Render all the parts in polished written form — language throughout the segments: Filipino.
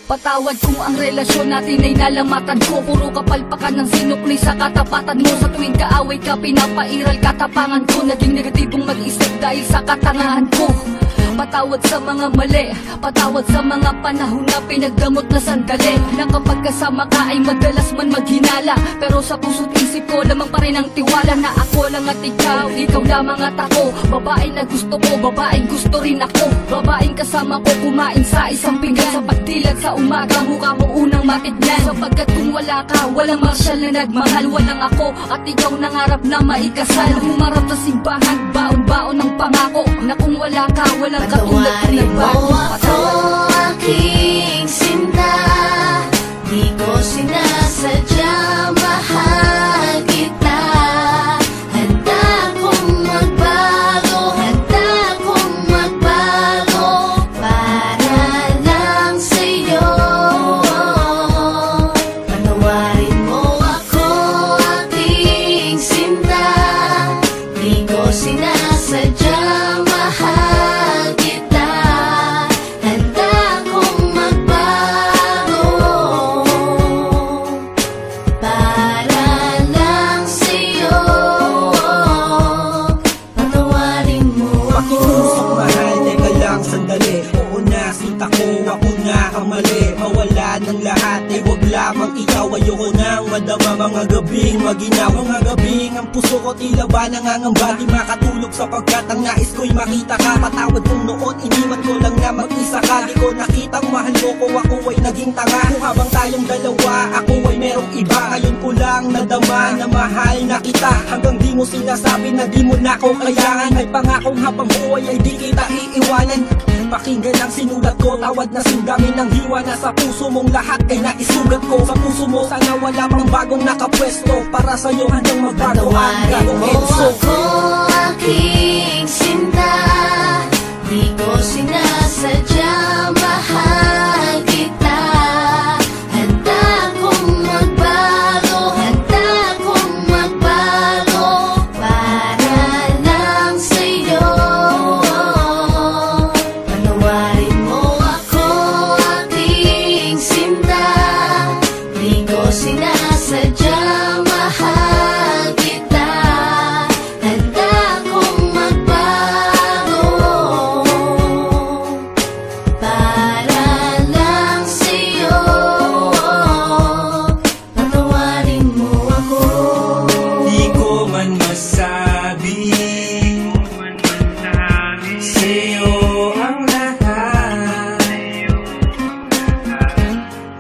Patawad kung ang relasyon natin ay nalamatan ko. Puro kapalpakan ng sinukli sa katapatan mo. Sa tuwing kaaway ka, pinapairal katapangan ko. Naging negatibong mag-isip dahil sa katangahan ko. Patawad sa mga mali, patawad sa mga panahon na pinagdamot na sandali. Na kapag kasama ka ay madalas man maghinala, pero sa puso't isip ko lamang pa rin ang tiwala. Na ako lang at ikaw lamang at ako. Babae na gusto ko, babaeng gusto rin ako. Babaeng kasama ko kumain sa isang pinggan. Sa pagdilag sa umaga, mukha mo unang matignan. Sapagkat kung wala ka, walang marsyal na nagmahal. Walang ako at ikaw nangarap na maikasal. Humarap sa simbahan, baon-baon ng pangako. Na kung wala ka, walang katulad ng bago. Ako aking sinta, di ko sinasadya, mahal kita. Handa kong magbago, handa kong magbago, para lang sa'yo. Patawarin mo ako aking sinta, di ko sinasadya, mahal kita. Handa kong magbago, para lang sa'yo. Patawarin mo ako. Pakiusap mahal, teka lang sandali. Oo na, sinta ko, ako na kamali. Mawala ng lahat, ay wag lamang ikaw. Ayoko nang madama mga gabing maginaw. Mga gabing ang puso ko tila ba nangangamba. Di makatulog sapagkat ang nais ko'y makita ka. Patawad kong noon, iniwan ko lang na mag-isa ka. Di ko nakitang mahal mo ko, ako ay naging tanga. Kung habang tayong dalawa, ako ay merong iba. Ngayon ko lang nadama na mahal na kita. Hanggang di mo sinasabi na di mo na ko kailangan. May pangakong habang buhay ay di kita iiwanan. Pakinggan ang sinulat ko, tawad na singgamin ng hiwa. Na sa puso mong lahat ay naisulat ko. Sa puso mo sana wala pang bagong nakapwesto. Para sa'yo hanggang magbago ang Patawarin gagong mo Enzo. ako aking sinta, di ko sinasadya, mahal kita. Handa kong magbago, handa kong magbago, para lang sa'yo. Patawarin mo ako aking sinta, di ko sinasadya, mahal kita. Handa kong magbago, para lang sa'yo. Patawarin mo ako. Di ko man masabi sa'yo ang lahat.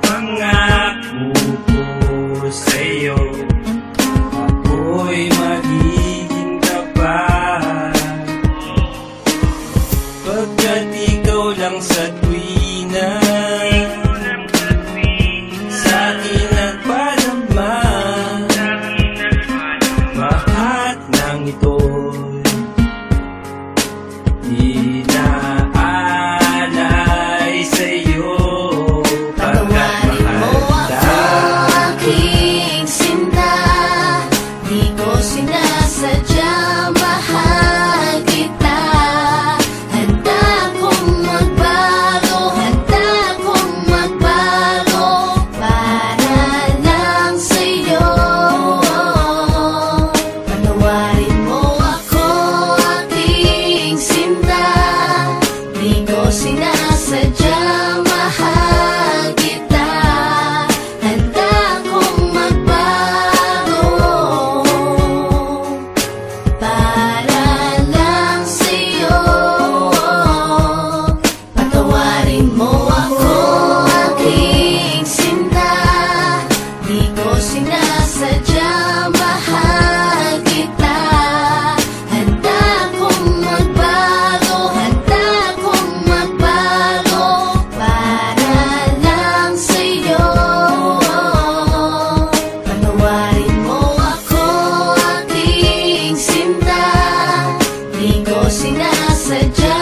Pangako ko sa'yo, ako'y magiging tapat. Pagkat ikaw lang sa tuwina, sa akin nagpadama. Lahat ng ito'y inaalay sa'yo. Pagkat Patawarin mo mahal ako kita. aking sinta, di ko sinasadya, mahal kita. Handa kong magbago, handa kong magbago, para lang sa'yo. Patawarin mo ako aking sinta, di ko sinasadya, mahal kita. Handa kong magbago, para lang sa'yo. Patawarin mo ako aking sinta, di ko sinasadya, mahal kita. Handa kong magbago, handa kong magbago, para lang sa'yo. Patawarin mo ako aking sinta, di ko sinasadya,